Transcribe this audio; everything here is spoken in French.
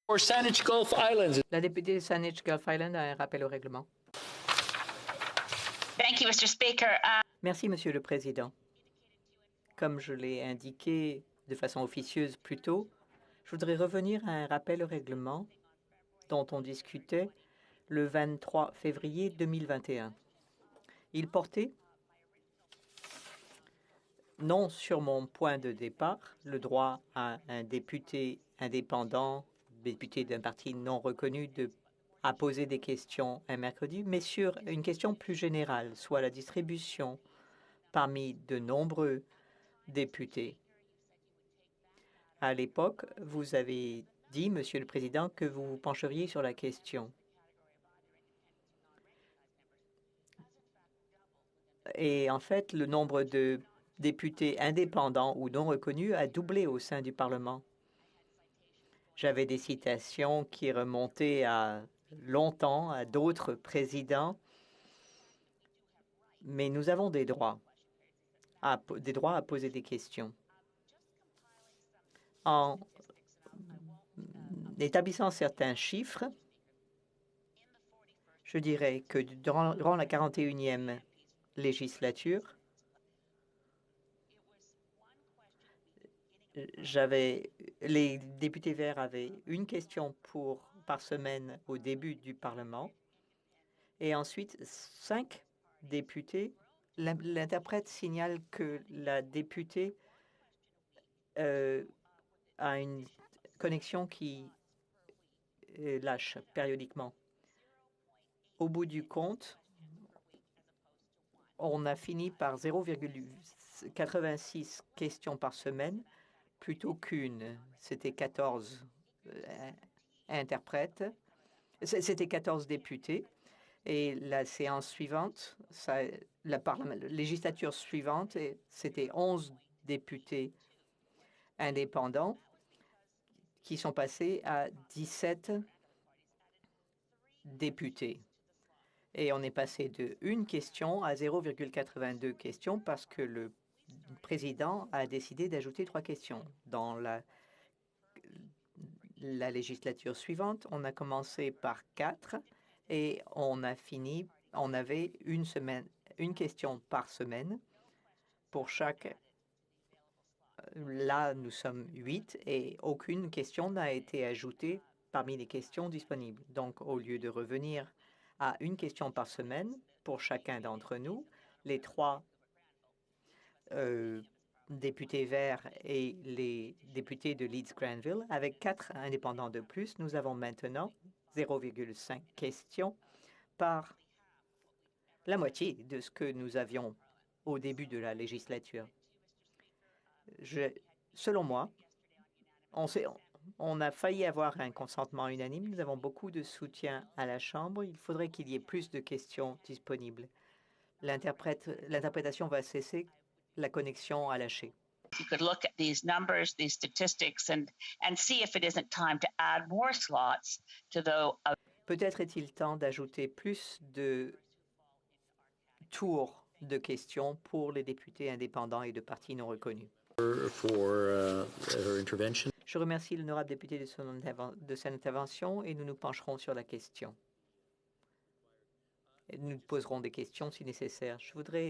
For Saanich Gulf Islands. La députée de Saanich Gulf Island a un rappel au règlement. Thank you, Mr. Speaker. Merci, Monsieur le Président. Comme je l'ai indiqué de façon officieuse plus tôt, je voudrais revenir à un rappel au règlement dont on discutait le 23 février 2021. Il portait non sur mon point de départ, le droit à un député indépendant, député d'un parti non reconnu, à poser des questions un mercredi, mais sur une question plus générale, soit la distribution parmi de nombreux députés. À l'époque, vous avez dit, Monsieur le Président, que vous vous pencheriez sur la question. Et en fait, le nombre de députés indépendants ou non reconnus a doublé au sein du Parlement. J'avais des citations qui remontaient à longtemps, à d'autres présidents, mais nous avons des droits à poser des questions. En établissant certains chiffres, je dirais que durant la 41e législature, les députés verts avaient une question par semaine au début du Parlement, et ensuite 5 députés. L'interprète signale que la députée a une connexion qui lâche périodiquement. Au bout du compte, on a fini par 0,86 questions par semaine plutôt qu'une. C'était 14 interprètes, c'était 14 députés. Et la séance suivante, la législature suivante, c'était 11 députés indépendants qui sont passés à 17 députés. Et on est passé de une question à 0,82 questions parce que le président a décidé d'ajouter 3 questions. Dans la législature suivante, on a commencé par 4 et on avait une question par semaine pour chaque. Là, nous sommes 8 et aucune question n'a été ajoutée parmi les questions disponibles. Donc, au lieu de revenir à une question par semaine pour chacun d'entre nous, les 3 députés verts et les députés de Leeds-Granville, avec 4 indépendants de plus, nous avons maintenant 0,5 questions par la moitié de ce que nous avions au début de la législature. Selon moi, on a failli avoir un consentement unanime. Nous avons beaucoup de soutien à la Chambre. Il faudrait qu'il y ait plus de questions disponibles. L'interprétation va cesser. La connexion a lâché. You could look at these numbers, these statistics, and see if it isn't time to add more slots to those. Peut-être est-il temps d'ajouter plus de tours de questions pour les députés indépendants et de partis non reconnus. Je remercie l'honorable député de son intervention et nous nous pencherons sur la question. Et nous poserons des questions si nécessaire. Je voudrais